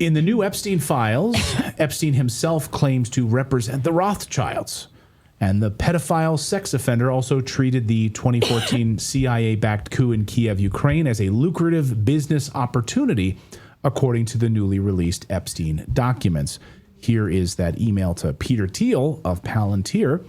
In the new Epstein files, Epstein himself claims to represent the Rothschilds. And the pedophile sex offender also treated the 2014 CIA-backed coup in Kiev, Ukraine as a lucrative business opportunity, according to the newly released Epstein documents. Here is that email to Peter Thiel of Palantir.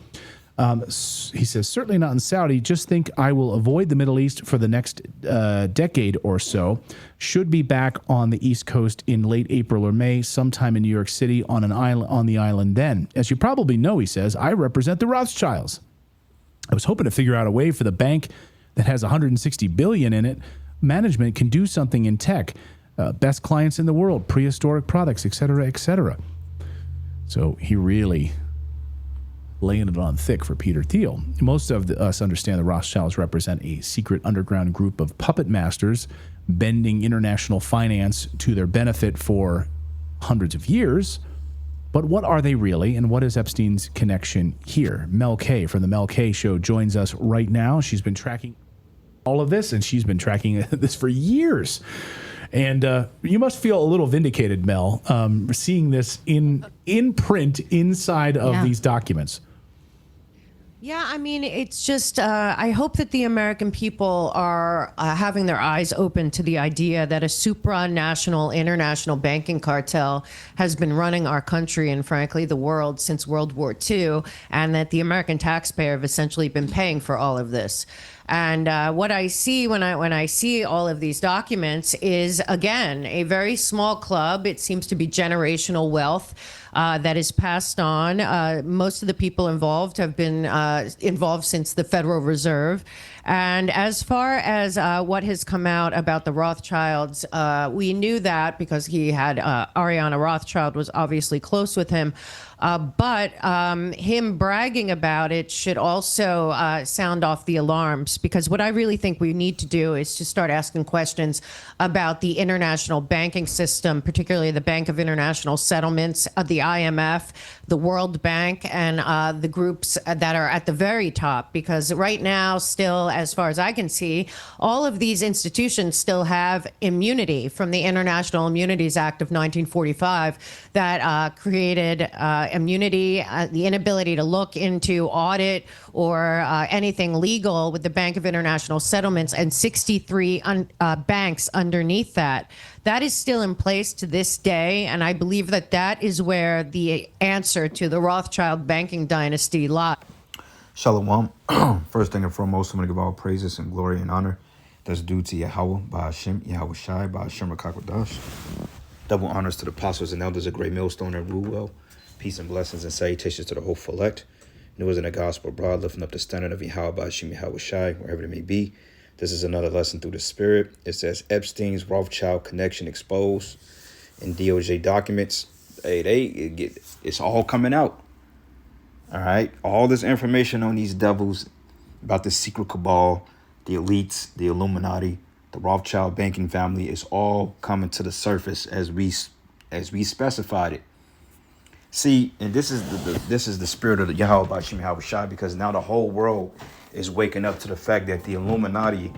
He says, certainly not in Saudi. Just think I will avoid the Middle East for the next decade or so. Should be back on the East Coast in late April or May, sometime in New York City on an island, on the island then. As you probably know, he says, I represent the Rothschilds. I was hoping to figure out a way for the bank that has $160 billion in it. Management can do something in tech. Best clients in the world, prehistoric products, et cetera, et cetera. So he really laying it on thick for Peter Thiel. Most of us understand the Rothschilds represent a secret underground group of puppet masters bending international finance to their benefit for hundreds of years. But what are they really, and what is Epstein's connection here? Mel K from the Mel K Show joins us right now. She's been tracking all of this, and she's been tracking this for years. And you must feel a little vindicated, Mel, seeing this in print inside of these documents. Yeah, I mean, it's just, I hope that the American people are having their eyes open to the idea that a supranational international banking cartel has been running our country and, frankly, the world since World War II, and that the American taxpayer have essentially been paying for all of this. And what I see when I see all of these documents is, again, a very small club. It seems to be generational wealth that is passed on. Most of the people involved have been involved since the Federal Reserve. And as far as what has come out about the Rothschilds, we knew that because he had Ariana Rothschild was obviously close with him. But him bragging about it should also sound off the alarms, because what I really think we need to do is to start asking questions about the international banking system, particularly the Bank of International Settlements, the IMF, the World Bank, and the groups that are at the very top. Because right now, still, as far as I can see, all of these institutions still have immunity from the International Immunities Act of 1945 that created immunity, the inability to look into audit or anything legal with the Bank of International Settlements, and 63 banks underneath that. That is still in place to this day, and I believe that that is where the answer to the Rothschild banking dynasty lies. Shalom. First thing and foremost, I'm going to give all praises and glory and honor that's due to Yahweh, by Hashem, Yahweh Shai, by Hashem Rakakwadash. Double honors to the apostles and elders of Great Millstone and rule well. Peace and blessings and salutations to the whole elect. And it was in the gospel broad, lifting up the standard of Yahweh by Hashem, Yahweh Shai, wherever it may be. This is another lesson through the Spirit. It says Epstein's Rothschild connection exposed in DOJ documents. It's all coming out. All right. All this information on these devils about the secret cabal, the elites, the Illuminati, the Rothschild banking family is all coming to the surface as we specified it. See, and this is the spirit of the Yahweh by Hashem Yahweh Shai, because now the whole world is waking up to the fact that the Illuminati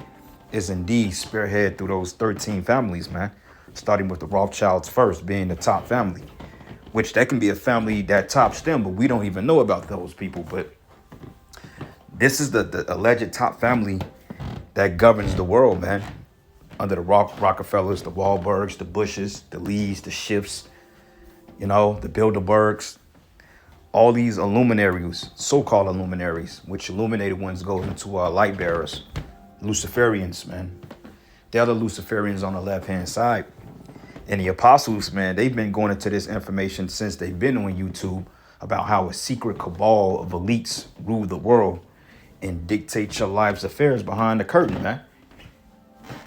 is indeed spearhead through those 13 families, man. Starting with the Rothschilds first, being the top family, which that can be a family that tops them, but we don't even know about those people. But this is the alleged top family that governs the world, man. Under the Rockefellers, the Wahlbergs, the Bushes, the Lees, the Schiffs, the Bilderbergs, all these luminaries, so-called luminaries, which illuminated ones go into light bearers, Luciferians, man. They're the Luciferians on the left-hand side. And the apostles, man, they've been going into this information since they've been on YouTube about how a secret cabal of elites rule the world and dictate your life's affairs behind the curtain, man.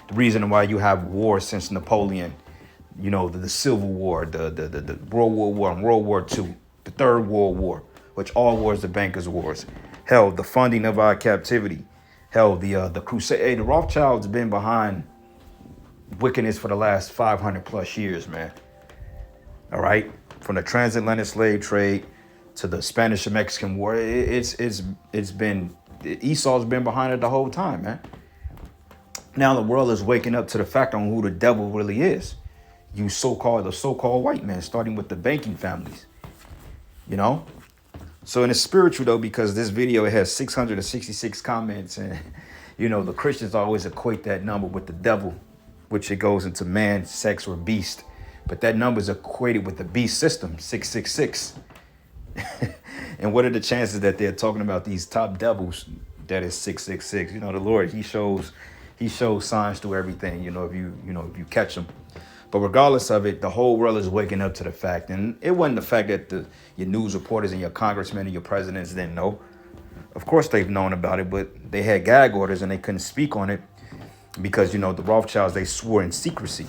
The reason why you have wars since Napoleon, the Civil War, the World War I and World War II, the Third World War, which all wars are bankers' wars. Hell, the funding of our captivity. Hell, the crusade. Hey, the Rothschilds have been behind wickedness for the last 500 plus years, man. All right, from the transatlantic slave trade to the Spanish and Mexican War, it's been Esau's been behind it the whole time, man. Now the world is waking up to the fact on who the devil really is. You the so-called white men, starting with the banking families, you know? So in the spiritual though, because this video it has 666 comments, and you know, the Christians always equate that number with the devil, which it goes into man, sex, or beast. But that number is equated with the beast system, 666. And what are the chances that they're talking about these top devils that is 666? You know, the Lord, he shows signs through everything, you know, if you catch them. But regardless of it, the whole world is waking up to the fact. And it wasn't the fact that your news reporters and your congressmen and your presidents didn't know. Of course they've known about it, but they had gag orders and they couldn't speak on it because, you know, the Rothschilds, they swore in secrecy.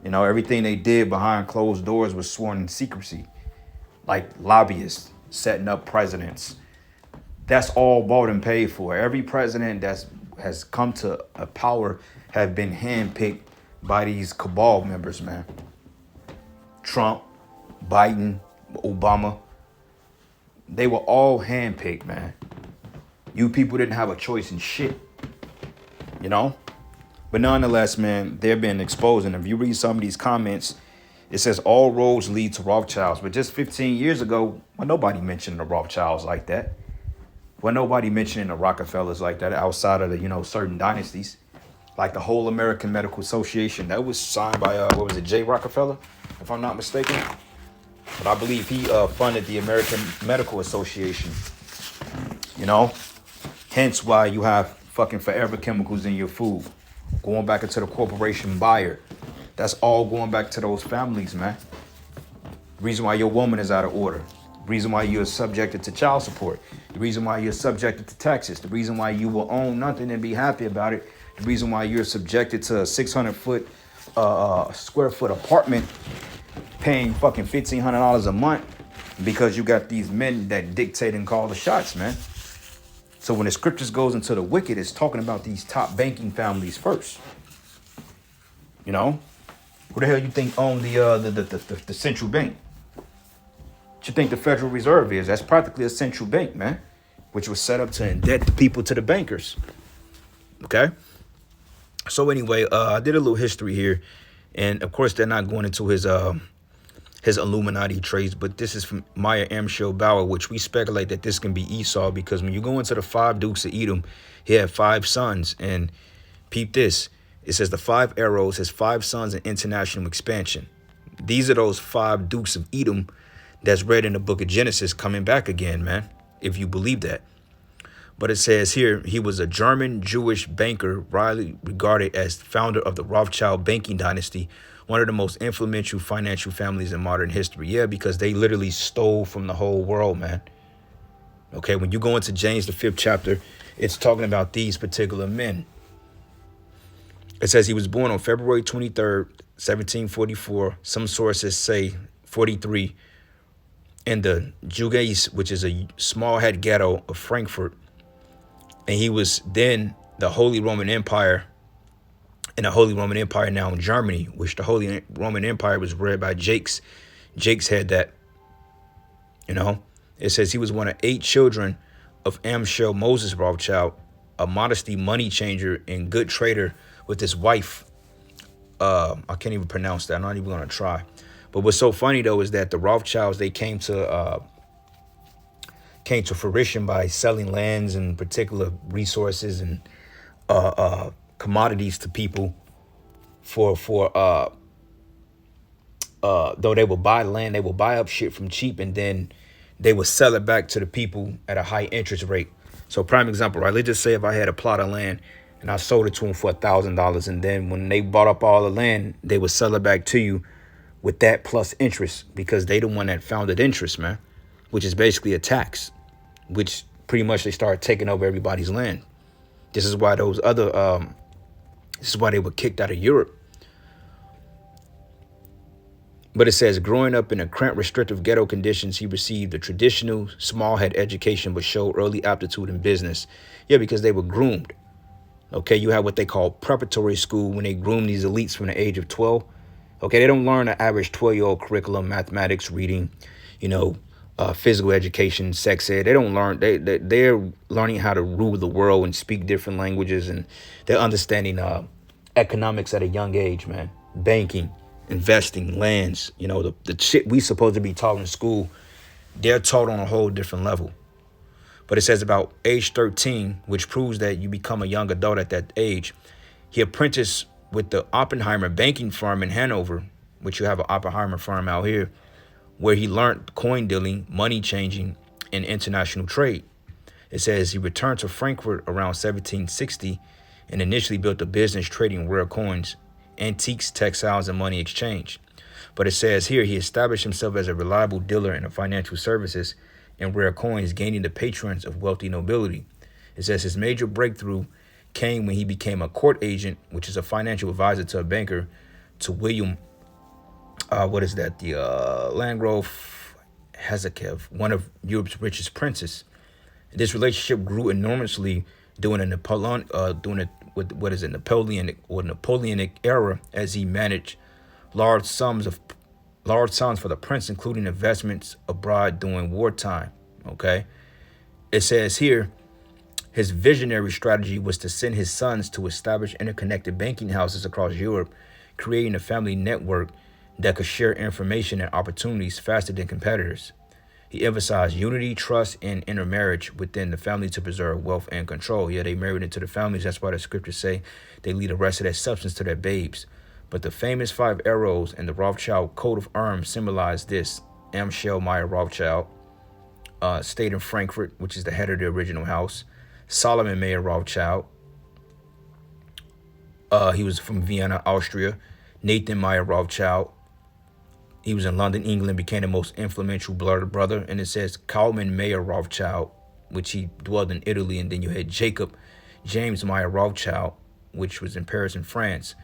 You know, everything they did behind closed doors was sworn in secrecy. Like lobbyists setting up presidents. That's all bought and paid for. Every president that has come to a power have been handpicked by these cabal members, man. Trump, Biden, Obama. They were all handpicked, man. You people didn't have a choice in shit, you know? But nonetheless, man, they're being exposed. And if you read some of these comments, it says all roads lead to Rothschilds. But just 15 years ago, well, nobody mentioned the Rothschilds like that. Well, nobody mentioning the Rockefellers like that outside of the, you know, certain dynasties. Like the whole American Medical Association. That was signed by, what was it, J. Rockefeller, if I'm not mistaken. But I believe he funded the American Medical Association. You know? Hence why you have fucking forever chemicals in your food. Going back into the corporation buyer. That's all going back to those families, man. Reason why your woman is out of order. Reason why you're subjected to child support. The reason why you're subjected to taxes. The reason why you will own nothing and be happy about it. The reason why you're subjected to a 600 square foot apartment paying fucking $1,500 a month because you got these men that dictate and call the shots, man. So when the scriptures goes into the wicked, it's talking about these top banking families first. You know? Who the hell you think owned the central bank? What you think the Federal Reserve is? That's practically a central bank, man, which was set up to indebt the people to the bankers. Okay? So anyway, I did a little history here, and of course they're not going into his Illuminati traits, but this is from Maya Amschel Bauer, which we speculate that this can be Esau, because when you go into the 5 dukes of Edom, he had 5 sons, and peep this. It says the 5 arrows, his 5 sons in international expansion. These are those 5 dukes of Edom that's read in the book of Genesis coming back again, man, if you believe that. But it says here, he was a German Jewish banker, widely regarded as founder of the Rothschild banking dynasty, one of the most influential financial families in modern history. Yeah, because they literally stole from the whole world, man. Okay, when you go into James, the 5th chapter, it's talking about these particular men. It says he was born on February 23rd, 1744. Some sources say 43, in the Jugeis, which is a small head ghetto of Frankfurt. And he was then the Holy Roman Empire, in the Holy Roman Empire now in Germany, which the Holy Roman Empire was read by Jakes. Jakes had that, you know. It says he was one of 8 children of Amschel Moses Rothschild, a modesty money changer and good trader with his wife. I can't even pronounce that. I'm not even going to try. But what's so funny, though, is that the Rothschilds, they came to fruition by selling lands and particular resources and commodities to people though they would buy land, they would buy up shit from cheap, and then they would sell it back to the people at a high interest rate. So prime example, right? Let's just say if I had a plot of land and I sold it to them for $1,000, and then when they bought up all the land, they would sell it back to you with that plus interest, because they the one that founded interest, man, which is basically a tax, which pretty much they started taking over everybody's land. This is why those other, this is why they were kicked out of Europe. But it says, growing up in a cramped, restrictive ghetto conditions, he received a traditional small head education, but showed early aptitude in business. Yeah, because they were groomed. Okay, you have what they call preparatory school, when they groom these elites from the age of 12. Okay, they don't learn the average 12-year-old curriculum, mathematics, reading, you know, physical education, sex ed. They don't learn. They're learning how to rule the world and speak different languages, and they're understanding economics at a young age, man. Banking, investing, lands. You know, the shit we supposed to be taught in school, they're taught on a whole different level. But it says about age 13, which proves that you become a young adult at that age. He apprenticed with the Oppenheimer banking firm in Hanover, which you have an Oppenheimer firm out here, where he learned coin dealing, money changing, and international trade. It says he returned to Frankfurt around 1760 and initially built a business trading rare coins, antiques, textiles, and money exchange. But it says here he established himself as a reliable dealer in the financial services and rare coins, gaining the patrons of wealthy nobility. It says his major breakthrough came when he became a court agent, which is a financial advisor to a banker, to William, Landgraf Hezekiah, one of Europe's richest princes. This relationship grew enormously during Napoleonic era, as he managed large sums for the prince, including investments abroad during wartime. Okay, it says here his visionary strategy was to send his sons to establish interconnected banking houses across Europe, creating a family network that could share information and opportunities faster than competitors. He emphasized unity, trust, and intermarriage within the family to preserve wealth and control. Yeah, they married into the families. That's why the scriptures say they leave the rest of their substance to their babes. But the famous 5 arrows and the Rothschild coat of arms symbolize this. M. Shell Meyer Rothschild stayed in Frankfurt, which is the head of the original house. Solomon Mayer Rothschild, he was from Vienna, Austria. Nathan Meyer Rothschild, he was in London, England, became the most influential brother. And it says Kalman Mayer Rothschild, which he dwelled in Italy. And then you had Jacob James Meyer Rothschild, which was in Paris and France.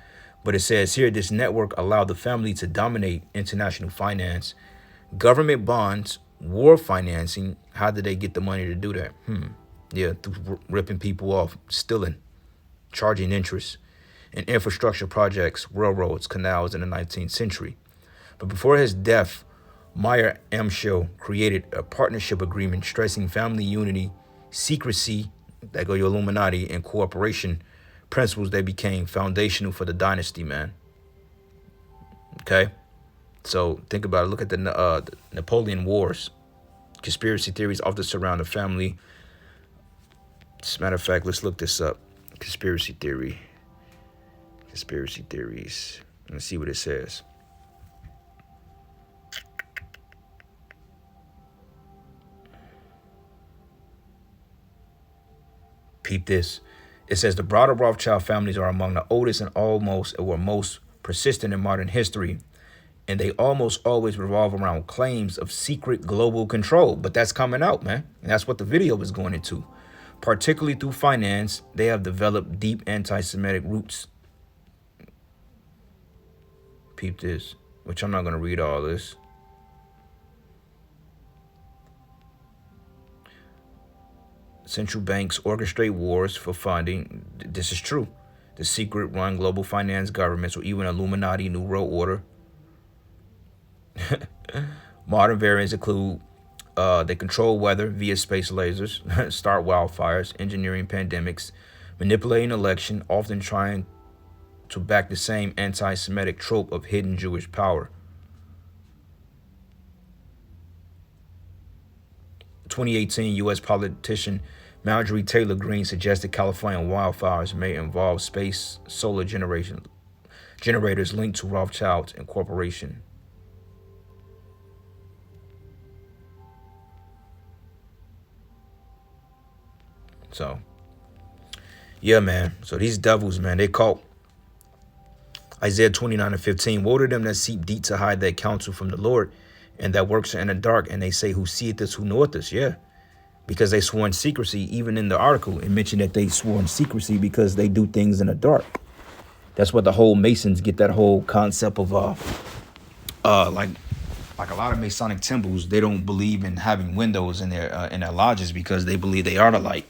But it says here, this network allowed the family to dominate international finance, government bonds, war financing. How did they get the money to do that? Yeah, through ripping people off, stealing, charging interest, and infrastructure projects, railroads, canals in the 19th century. But before his death, Meyer Amschel created a partnership agreement stressing family unity, secrecy, that go your Illuminati, and cooperation, principles that became foundational for the dynasty, man. Okay? So think about it. Look at the Napoleon Wars. Conspiracy theories often surround the family. As a matter of fact, let's look this up. Conspiracy theories. Let's see what it says. Peep this. It says the broader Rothschild families are among the oldest and most persistent in modern history. And they almost always revolve around claims of secret global control. But that's coming out, man. And that's what the video was going into. Particularly through finance, they have developed deep anti-Semitic roots. Peep this, which I'm not going to read all this. Central banks orchestrate wars for funding. This is true. The secret run global finance governments or even Illuminati New World Order. Modern variants include they control weather via space lasers, start wildfires, engineering pandemics, manipulating election, often trying to back the same anti-Semitic trope of hidden Jewish power. 2018 U.S. politician Marjorie Taylor Greene suggested California wildfires may involve space solar generators linked to Rothschild Incorporation. So, yeah, man. So these devils, man, they caught Isaiah 29:15. Woe to them that seek deep to hide their counsel from the Lord, and that works in the dark, and they say, who seeth this, who knoweth this? Yeah. Because they swore in secrecy. Even in the article, it mentioned that they swore in secrecy because they do things in the dark. That's what the whole Masons get that whole concept of like a lot of Masonic temples, they don't believe in having windows in their lodges because they believe they are the light.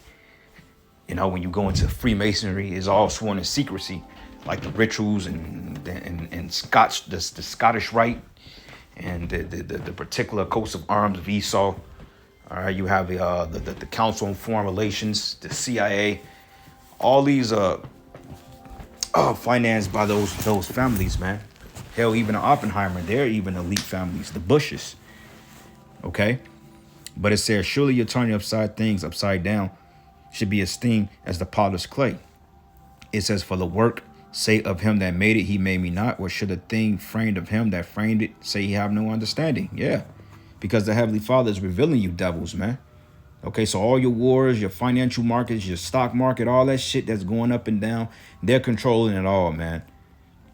You know, when you go into Freemasonry, it's all sworn in secrecy, like the rituals and the Scottish Rite and the particular coats of arms of Esau. All right, you have the Council on Foreign Relations, the CIA, all these financed by those families, man. Hell, even Oppenheimer, they're even elite families, the Bushes. Okay? But it says, surely you're turning things upside down should be esteemed as the potter's clay. It says, for the work say of him that made it, he made me not. Or should the thing framed of him that framed it say he have no understanding? Yeah. Because the Heavenly Father is revealing you devils, man. Okay, so all your wars, your financial markets, your stock market, all that shit that's going up and down, they're controlling it all, man.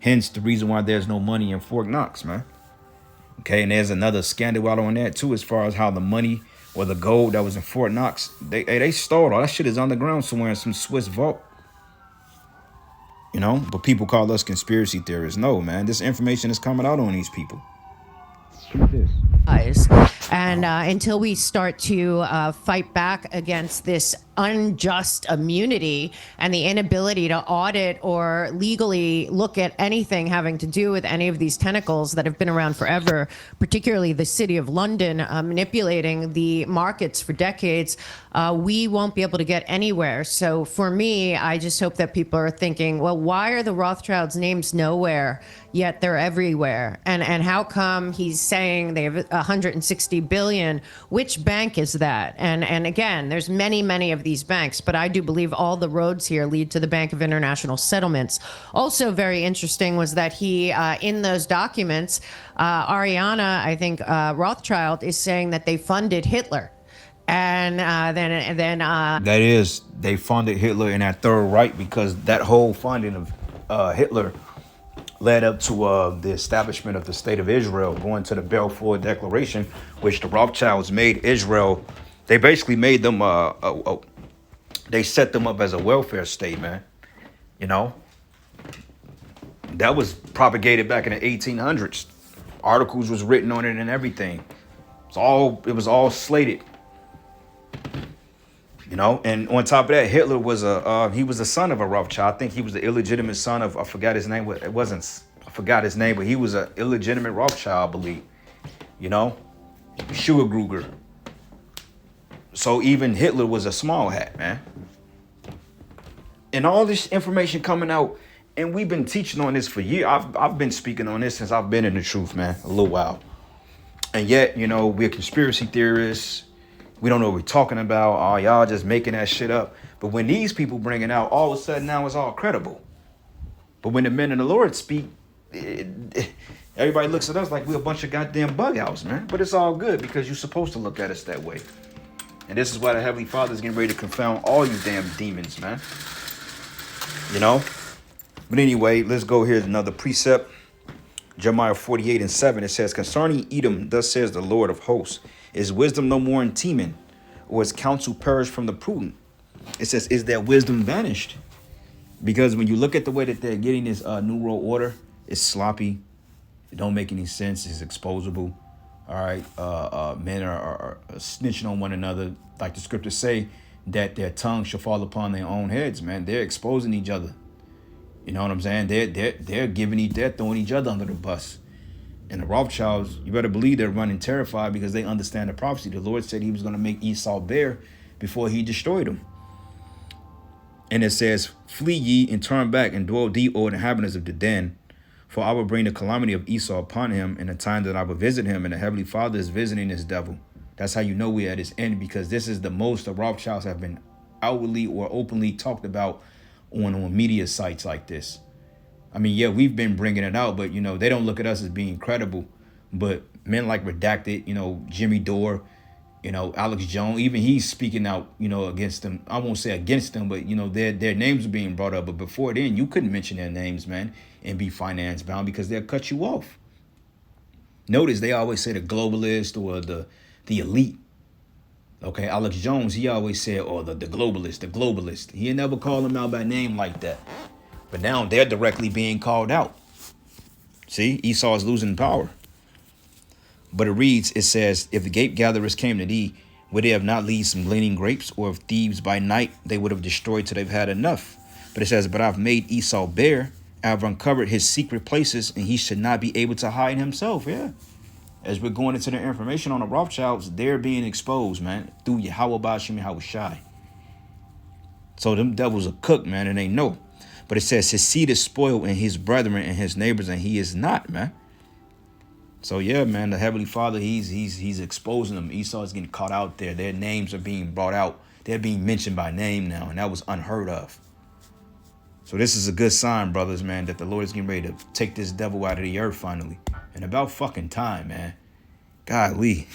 Hence the reason why there's no money in Fort Knox, man. Okay, and there's another scandal out on that too, as far as how the money or the gold that was in Fort Knox, they stole all that shit is underground somewhere in some Swiss vault. You know, but people call us conspiracy theorists. No, man, this information is coming out on these people. Look at this. And until we start to fight back against this unjust immunity and the inability to audit or legally look at anything having to do with any of these tentacles that have been around forever, particularly the city of London manipulating the markets for decades, we won't be able to get anywhere. So for me, I just hope that people are thinking, well, why are the Rothschilds' names nowhere, yet they're everywhere? And how come he's saying they have 160 billion? Which bank is that? And again, there's many of these banks, but I do believe all the roads here lead to the Bank of International Settlements. Also very interesting was that he, in those documents, Ariana, I think Rothschild, is saying that they funded Hitler. And then that is, they funded Hitler in that Third Reich, because that whole funding of Hitler led up to the establishment of the state of Israel, going to the Balfour Declaration, which the Rothschilds made Israel. They basically made them, they set them up as a welfare state, man. You know, that was propagated back in the 1800s. Articles was written on it and everything. It was all slated. You know, and on top of that, Hitler was he was the son of a Rothschild. I think he was the illegitimate son of, I forgot his name. I forgot his name, but he was an illegitimate Rothschild, I believe. You know, Sugargruger. So even Hitler was a small hat, man. And all this information coming out, and we've been teaching on this for years. I've been speaking on this since I've been in the truth, man, a little while. And yet, you know, we're conspiracy theorists. We don't know what we're talking about. Oh, y'all just making that shit up. But when these people bring it out, all of a sudden now it's all credible. But when the men of the Lord speak, everybody looks at us like we're a bunch of goddamn bug outs, man. But it's all good, because you're supposed to look at us that way. And this is why the Heavenly Father is getting ready to confound all you damn demons, man. You know? But anyway, let's go. Here's another precept. Jeremiah 48:7. It says, concerning Edom, thus says the Lord of hosts, is wisdom no more in Teman, or is counsel perished from the prudent? It says, is their wisdom vanished? Because when you look at the way that they're getting this New World Order, it's sloppy. It don't make any sense. It's exposable. All right. Men are snitching on one another. Like the scriptures say, that their tongue shall fall upon their own heads, man. They're exposing each other. You know what I'm saying? They're throwing each other under the bus. And the Rothschilds, you better believe they're running terrified, because they understand the prophecy. The Lord said he was going to make Esau bare before he destroyed him. And it says, flee ye and turn back and dwell thee, O inhabitants of Dedan, for I will bring the calamity of Esau upon him in the time that I will visit him. And the Heavenly Father is visiting this devil. That's how you know we're at his end, because this is the most the Rothschilds have been outwardly or openly talked about on media sites like this. I mean, yeah, we've been bringing it out, but, you know, they don't look at us as being credible. But men like Redacted, you know, Jimmy Dore, you know, Alex Jones, even he's speaking out, you know, against them. I won't say against them, but, you know, their names are being brought up. But before then, you couldn't mention their names, man, and be finance bound, because they'll cut you off. Notice they always say the globalist or the elite. Okay, Alex Jones, he always said, oh, the globalist. He never called them out by name like that. But now they're directly being called out. See, Esau is losing power. But it says, if the grape gatherers came to thee, would they have not leave some gleaning grapes? Or if thieves by night, they would have destroyed till they've had enough. But it says, but I've made Esau bare. I've uncovered his secret places, and he should not be able to hide himself. Yeah. As we're going into the information on the Rothschilds, they're being exposed, man, through Yahweh Bashim Yahweh Shai. So them devils are cooked, man, and they know. But it says his seed is spoiled in his brethren and his neighbors, and he is not, man. So yeah, man, the Heavenly Father, he's exposing them. Esau is getting caught out there. Their names are being brought out. They're being mentioned by name now, and that was unheard of. So this is a good sign, brothers, man, that the Lord is getting ready to take this devil out of the earth finally. And about fucking time, man. Golly.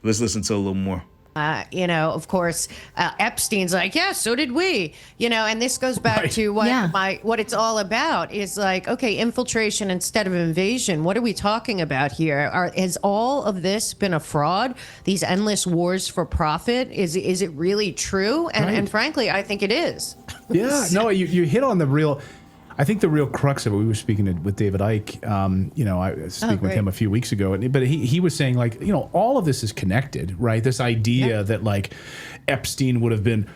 Let's listen to a little more. Of course, Epstein's like, yeah, so did we, and this goes back to what it's all about is like, okay, infiltration instead of invasion. What are we talking about here? Has all of this been a fraud? These endless wars for profit? Is it really true? And frankly, I think it is. Yeah, no, you hit on the real. I think the real crux of it, we were speaking with David Icke, I was speaking with him a few weeks ago, but he was saying, like, all of this is connected, right? This idea that, like, Epstein would have been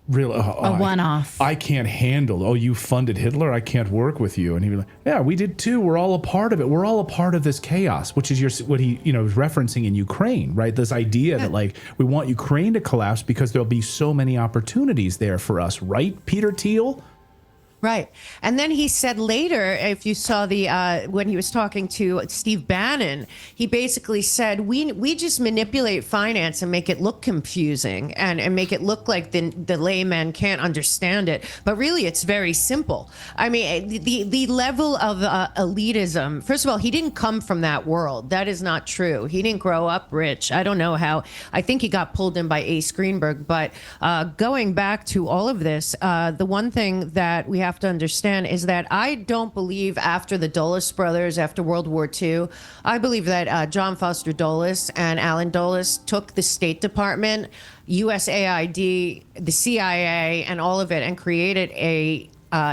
real a one-off. I can't handle, you funded Hitler, I can't work with you. And he'd be like, yeah, we did too. We're all a part of it. We're all a part of this chaos, which is what he, was referencing in Ukraine, right? This idea that, like, we want Ukraine to collapse because there'll be so many opportunities there for us, right, Peter Thiel? Right. And then he said later, if you saw when he was talking to Steve Bannon, he basically said, we just manipulate finance and make it look confusing and make it look like the layman can't understand it. But really, it's very simple. I mean, the level of elitism, first of all, he didn't come from that world. That is not true. He didn't grow up rich. I don't know how. I think he got pulled in by Ace Greenberg. But going back to all of this, the one thing that we have to understand is that I don't believe after the Dulles brothers, after World War II, I believe that John Foster Dulles and Allen Dulles took the State Department, USAID, the CIA, and all of it and created a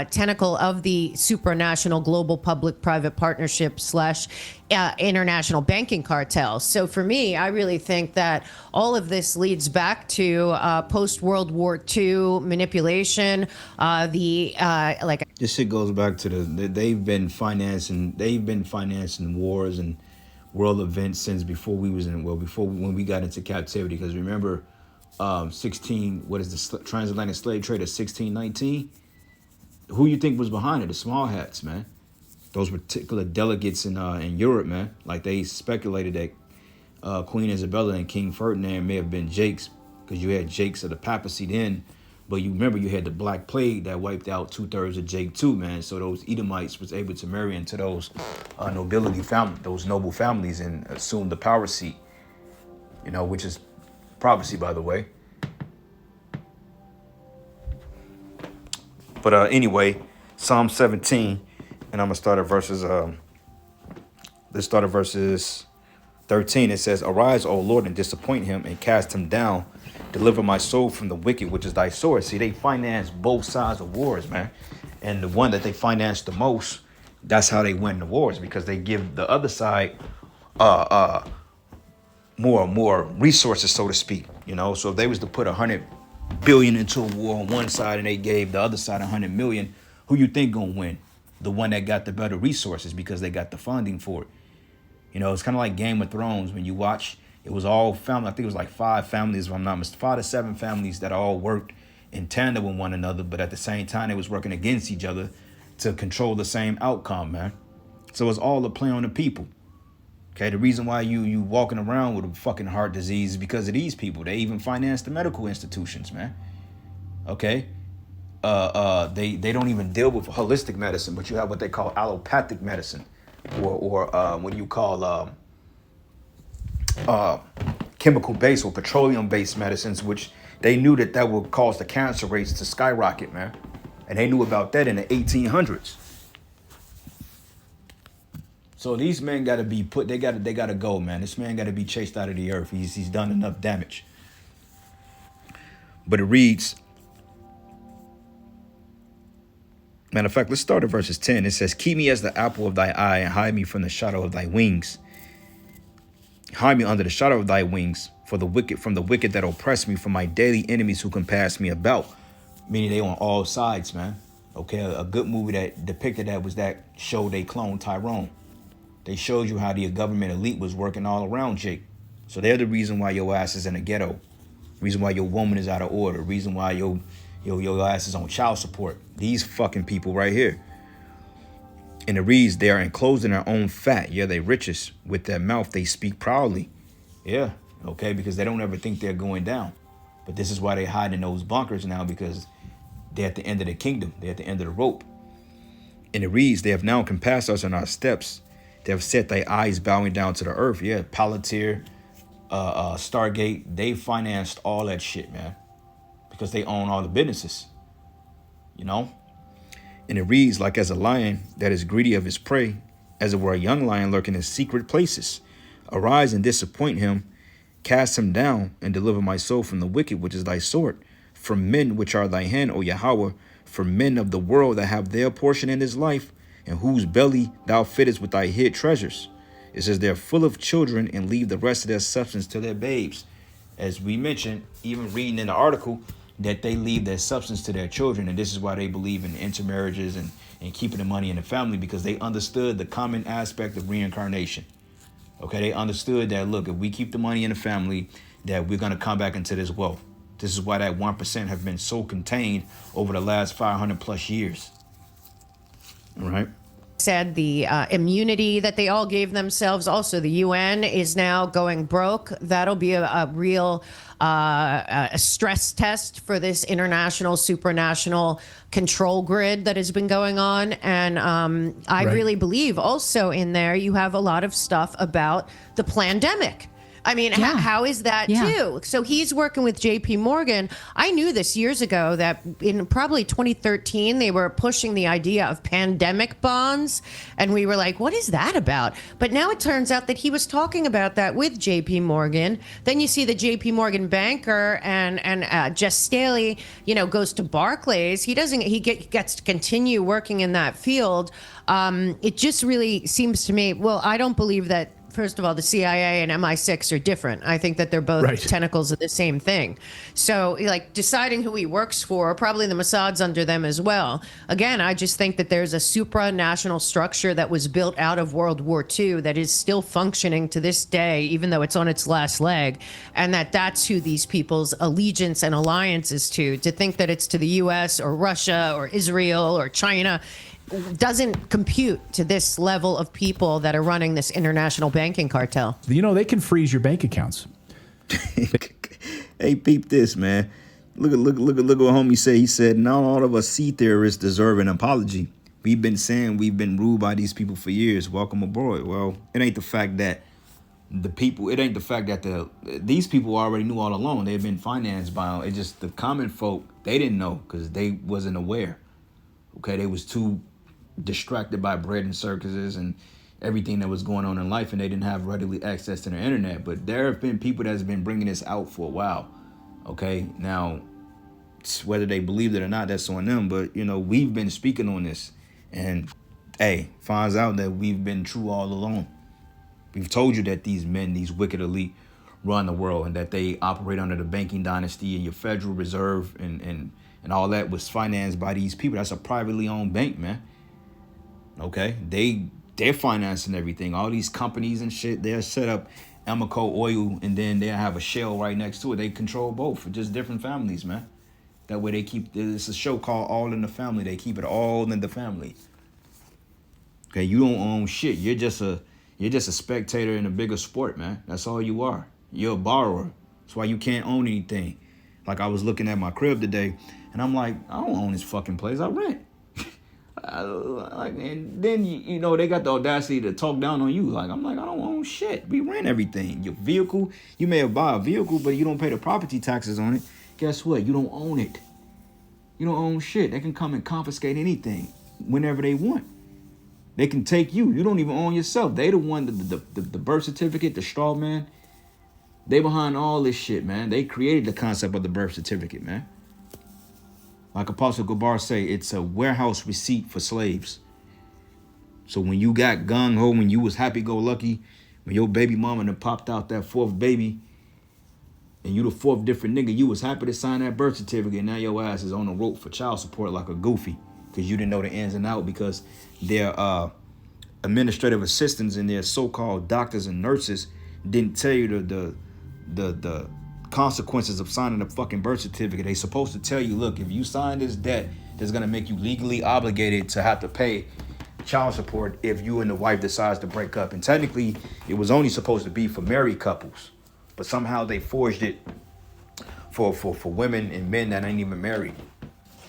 tentacle of the supranational global public-private partnership / international banking cartel. So for me, I really think that all of this leads back to post-World War II manipulation. This shit goes back to they've been financing wars and world events since before when we got into captivity. Because remember, 16, what is the transatlantic slave trade of 1619? Who you think was behind it? The small hats, man. Those particular delegates in Europe, man. Like, they speculated that Queen Isabella and King Ferdinand may have been Jakes, because you had Jakes of the papacy then. But you remember you had the Black Plague that wiped out 2/3 of Jake too, man. So those Edomites was able to marry into those those noble families, and assume the power seat. Which is prophecy, by the way. But anyway, Psalm 17, and I'm gonna start at verses. Let's start at verses 13. It says, "Arise, O Lord, and disappoint him, and cast him down. Deliver my soul from the wicked, which is thy sword." See, they finance both sides of wars, man. And the one that they finance the most, that's how they win the wars, because they give the other side more resources, so to speak. So if they was to put 100 billion into a war on one side and they gave the other side 100 million, who you think gonna win? The one that got the better resources, because they got the funding for it. It's kind of like Game of Thrones. When you watch, it was all family. I think it was like 5 families, if I'm not mistaken, 5 to 7 families that all worked in tandem with one another, but at the same time they was working against each other to control the same outcome, man. So it's all a play on the people. Okay, the reason why you walking around with a fucking heart disease is because of these people. They even finance the medical institutions, man. Okay, they don't even deal with holistic medicine, but you have what they call allopathic medicine, or what you call chemical based or petroleum based medicines, which they knew that would cause the cancer rates to skyrocket, man, and they knew about that in the 1800s. So these men got to be put. They got to go, man. This man got to be chased out of the earth. He's done enough damage. But it reads. Matter of fact, let's start at verses 10. It says, "Keep me as the apple of thy eye, and hide me from the shadow of thy wings. Hide me under the shadow of thy wings, from the wicked that oppress me, from my daily enemies who compass me about." Meaning they on all sides, man. Okay, a good movie that depicted that was that show they cloned Tyrone. They showed you how the government elite was working all around Jake. So they're the reason why your ass is in the ghetto. Reason why your woman is out of order. Reason why your your ass is on child support. These fucking people right here. And it reads, they are enclosed in their own fat. Yeah, they richest. With their mouth, they speak proudly. Yeah, okay, because they don't ever think they're going down. But this is why they hide in those bunkers now, because they're at the end of the kingdom. They're at the end of the rope. And it reads, they have now compassed us in our steps. They have set their eyes bowing down to the earth. Yeah, Palantir, Stargate, they financed all that shit, man. Because they own all the businesses. You know? And it reads, like as a lion that is greedy of his prey, as it were a young lion lurking in secret places. Arise and disappoint him, cast him down, and deliver my soul from the wicked, which is thy sword, from men which are thy hand, O Yahweh, from men of the world that have their portion in this life, and whose belly thou fittest with thy hid treasures. It says they're full of children and leave the rest of their substance to their babes. As we mentioned, even reading in the article, that they leave their substance to their children. And this is why they believe in intermarriages and keeping the money in the family, because they understood the common aspect of reincarnation. Okay, they understood that, look, if we keep the money in the family, that we're going to come back into this wealth. This is why that 1% have been so contained over the last 500 plus years. All right. Said the immunity that they all gave themselves. Also, the UN is now going broke. That'll be a real a stress test for this international, supranational control grid that has been going on. And I really believe also in there you have a lot of stuff about the plandemic. I mean, how is that too? So he's working with JP Morgan. I knew this years ago that in probably 2013, they were pushing the idea of pandemic bonds. And we were like, what is that about? But now it turns out that he was talking about that with JP Morgan. Then you see the JP Morgan banker and Jess Staley, goes to Barclays. He gets to continue working in that field. It just really seems to me, well, I don't believe that. First of all, the CIA and MI6 are different. I think that they're both tentacles of the same thing. So, like, deciding who he works for, probably the Mossad's under them as well. Again, I just think that there's a supranational structure that was built out of World War II that is still functioning to this day, even though it's on its last leg, and that's who these people's allegiance and alliance is to. To think that it's to the U.S. or Russia or Israel or China doesn't compute to this level of people that are running this international banking cartel. They can freeze your bank accounts. Hey, peep this, man. Look what homie said. He said, not all of us sea theorists deserve an apology. We've been saying we've been ruled by these people for years. Welcome aboard. Well, it ain't the fact that these people already knew all along. They've been financed by them. It's just the common folk, they didn't know because they wasn't aware. Okay, they was too distracted by bread and circuses and everything that was going on in life, and they didn't have readily access to the internet. But there have been people that's been bringing this out for a while. Okay, now whether they believed it or not, that's on them. But we've been speaking on this, and finds out that we've been true all along. We've told you that these men, these wicked elite, run the world, and that they operate under the banking dynasty, and your Federal Reserve and all that was financed by these people. That's a privately owned bank, man. Okay, they're financing everything. All these companies and shit, they're set up Amoco Oil, and then they have a shell right next to it. They control both, just different families, man. That way they keep. It's a show called All in the Family. They keep it all in the family. Okay, you don't own shit. You're just a spectator in a bigger sport, man. That's all you are. You're a borrower. That's why you can't own anything. Like, I was looking at my crib today, and I'm like, I don't own this fucking place. I rent. And then they got the audacity to talk down on you. Like, I'm like, I don't own shit. We rent everything. Your vehicle, you may have bought a vehicle, but you don't pay the property taxes on it. Guess what? You don't own it. You don't own shit. They can come and confiscate anything whenever they want. They can take you. You don't even own yourself. They the one, the birth certificate, the straw man. They behind all this shit, man. They created the concept of the birth certificate, man. Like Apostle Gabar say, it's a warehouse receipt for slaves. So when you got gung-ho, when you was happy-go-lucky, when your baby mama done popped out that fourth baby, and you the fourth different nigga, you was happy to sign that birth certificate, and now your ass is on the rope for child support like a goofy, because you didn't know the ins and outs, because their administrative assistants and their so-called doctors and nurses didn't tell you the consequences of signing a fucking birth certificate. They supposed to tell you, look, if you sign this debt, that's gonna make you legally obligated to have to pay child support if you and the wife decides to break up. And technically, it was only supposed to be for married couples, but somehow they forged it for women and men that ain't even married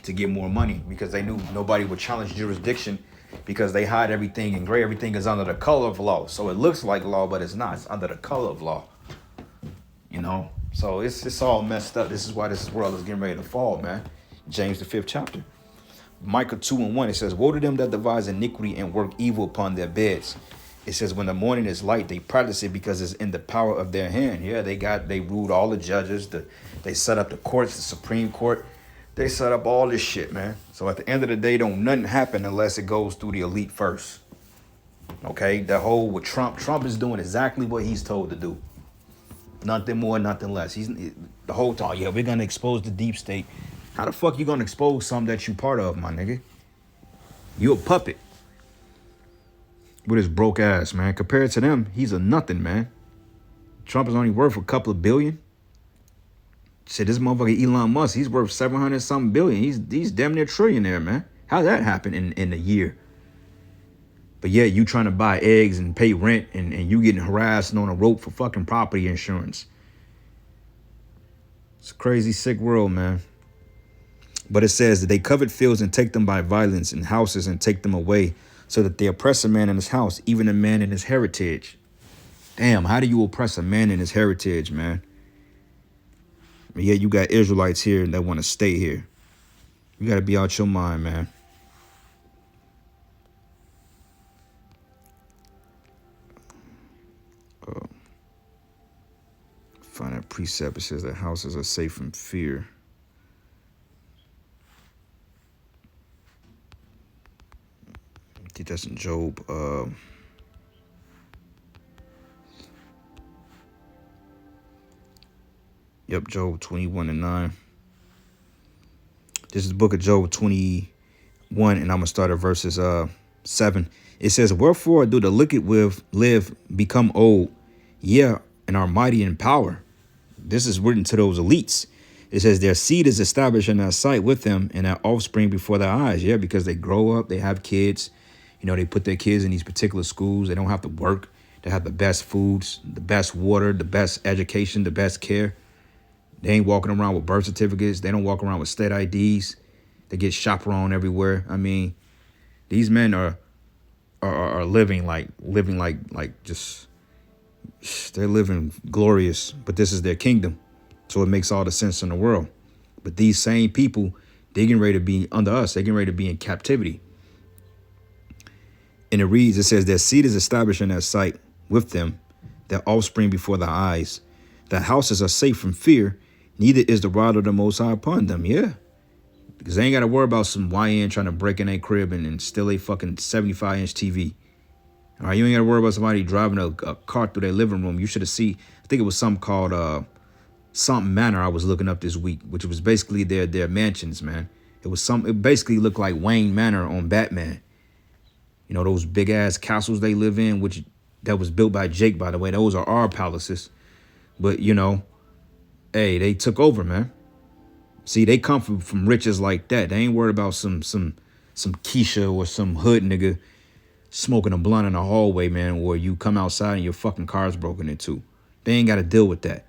to get more money, because they knew nobody would challenge jurisdiction, because they hide everything in gray. Everything is under the color of law. So it looks like law, but it's not. It's under the color of law. You know? So it's all messed up. This is why this world is getting ready to fall, man. James the 5th chapter. Micah 2:1, it says, woe to them that devise iniquity and work evil upon their beds. It says, when the morning is light, they practice it because it's in the power of their hand. Yeah, they ruled all the judges. They set up the courts, the Supreme Court. They set up all this shit, man. So at the end of the day, don't nothing happen unless it goes through the elite first. Okay? The whole with Trump is doing exactly what he's told to do. Nothing more, nothing less. He's the whole time, yeah, we're going to expose the deep state. How the fuck you going to expose something that you part of, my nigga? You a puppet. With his broke ass, man. Compared to them, he's a nothing, man. Trump is only worth a couple of billion. Shit, this motherfucker Elon Musk, he's worth 700 something billion. He's damn near trillionaire, man. How that happen in a year? But yeah, you trying to buy eggs and pay rent, and you getting harassed and on a rope for fucking property insurance. It's a crazy, sick world, man. But it says that they covet fields and take them by violence, and houses and take them away, so that they oppress a man in his house, even a man in his heritage. Damn, how do you oppress a man in his heritage, man? But yeah, you got Israelites here that want to stay here. You got to be out your mind, man. Find that precept. It says that houses are safe from fear. I think that's in Job. Yep, Job 21:9. This is the book of Job 21, and I'm gonna start at verses 7. It says, wherefore do the wicked live, become old, yeah, and are mighty in power. This is written to those elites. It says their seed is established in their sight with them, and their offspring before their eyes. Yeah, because they grow up, they have kids. You know, they put their kids in these particular schools. They don't have to work. They have the best foods, the best water, the best education, the best care. They ain't walking around with birth certificates. They don't walk around with state IDs. They get chaperoned everywhere. I mean, these men are living like just, they're living glorious, but this is their kingdom. So it makes all the sense in the world. But these same people, they're getting ready to be under us. They're getting ready to be in captivity. And it reads, it says, their seed is established in their sight with them, their offspring before their eyes. Their houses are safe from fear, neither is the rod of the Most High upon them. Yeah. Because they ain't got to worry about some YN trying to break in their crib and steal a fucking 75-inch TV. All right, you ain't got to worry about somebody driving a car through their living room. You should have seen, I think it was something called something manor I was looking up this week, which was basically their mansions, man. It basically looked like Wayne Manor on Batman. You know, those big ass castles they live in, which that was built by Jake, by the way. Those are our palaces. But, you know, hey, they took over, man. See, they come from riches like that. They ain't worried about some Keisha or some hood nigga smoking a blunt in the hallway, man, or you come outside and your fucking car's broken into. They ain't got to deal with that.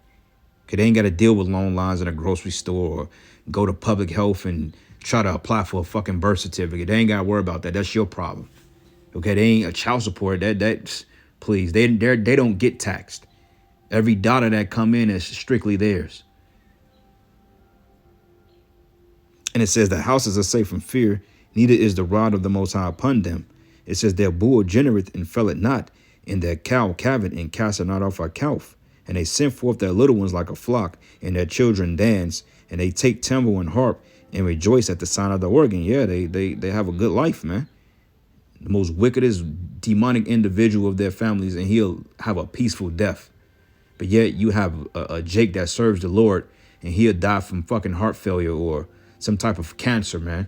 Okay, they ain't got to deal with long lines in a grocery store or go to public health and try to apply for a fucking birth certificate. They ain't got to worry about that. That's your problem. Okay, they ain't a child support. That's please. They don't get taxed. Every dollar that come in is strictly theirs. And it says the houses are safe from fear, neither is the rod of the Most High upon them. It says their bull genereth and fell it not, and their cow calveth and casteth not off her calf. And they send forth their little ones like a flock, and their children dance, and they take timbrel and harp and rejoice at the sound of the organ. Yeah, they have a good life, man. The most wickedest demonic individual of their families, and he'll have a peaceful death. But yet you have a Jake that serves the Lord, and he'll die from fucking heart failure or some type of cancer, man.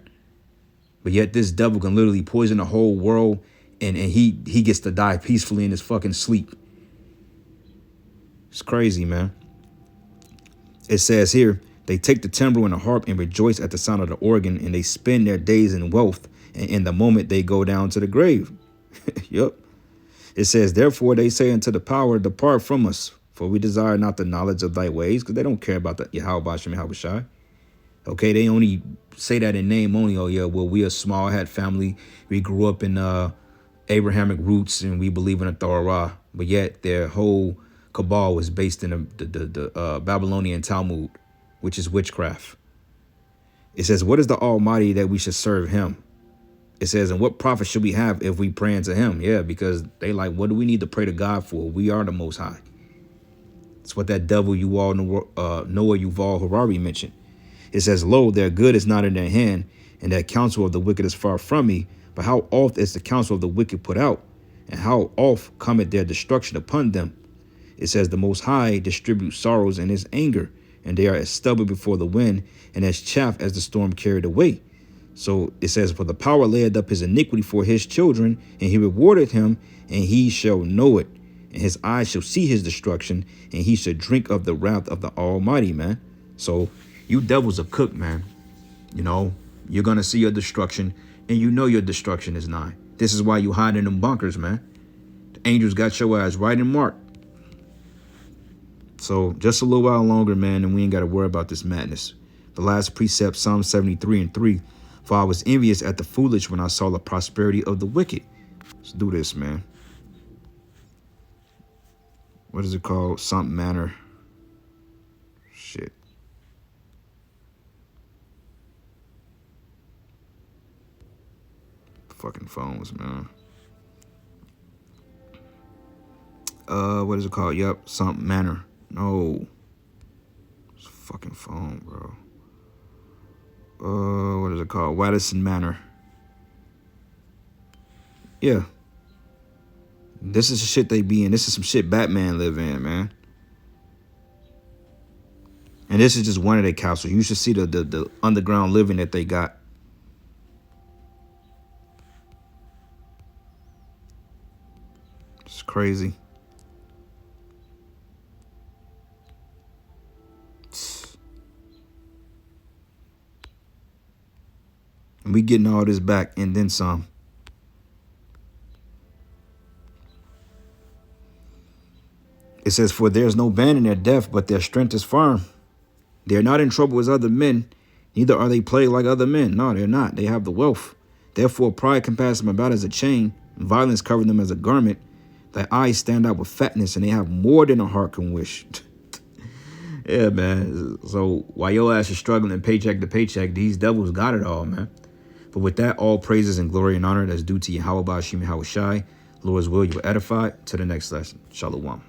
But yet this devil can literally poison the whole world, and he gets to die peacefully in his fucking sleep. It's crazy, man. It says here, they take the timbrel and the harp and rejoice at the sound of the organ, and they spend their days in wealth, and in the moment they go down to the grave. Yep. It says, therefore they say unto the power, depart from us, for we desire not the knowledge of thy ways, because they don't care about the Yahweh Bashem Yahweh Shai. Okay, they only say that in name only. Oh yeah, well, we a small hat family. We grew up in Abrahamic roots, and we believe in the Torah. But yet their whole cabal was based in the Babylonian Talmud, which is witchcraft. It says, what is the Almighty that we should serve him? It says, and what profit should we have if we pray unto him? Yeah, because they like, what do we need to pray to God for? We are the Most High. It's what that devil Noah Yuval Harari mentioned. It says, lo, their good is not in their hand, and that counsel of the wicked is far from me. But how oft is the counsel of the wicked put out? And how oft cometh their destruction upon them? It says, the Most High distributes sorrows in his anger, and they are as stubborn before the wind, and as chaff as the storm carried away. So it says, for the power laid up his iniquity for his children, and he rewarded him, and he shall know it. And his eyes shall see his destruction, and he shall drink of the wrath of the Almighty, man. So you devils are cooked, man. You know, you're going to see your destruction, and you know your destruction is nigh. This is why you hide in them bunkers, man. The angels got your ass right in mark. So just a little while longer, man, and we ain't got to worry about this madness. The last precept, Psalm 73:3. For I was envious at the foolish when I saw the prosperity of the wicked. Let's do this, man. What is it called? Something manner. Shit. Fucking phones, man. What is it called? Yep, something manner. No. It's a fucking phone, bro. What is it called? Waddison Manor. Yeah. This is the shit they be in. This is some shit Batman live in, man. And this is just one of their castles. You should see the underground living that they got. It's crazy. And we getting all this back and then some. It says, for there is no band in their death, but their strength is firm. They are not in trouble as other men, neither are they plagued like other men. No, they're not. They have the wealth. Therefore, pride compass them about as a chain, and violence cover them as a garment. Their eyes stand out with fatness, and they have more than a heart can wish. Yeah, man. So while your ass is struggling paycheck to paycheck, these devils got it all, man. But with that, all praises and glory and honor that's due to Yahweh Bashem Yahweh Shai. Lord's will, you will edify. To the next lesson. Shalom.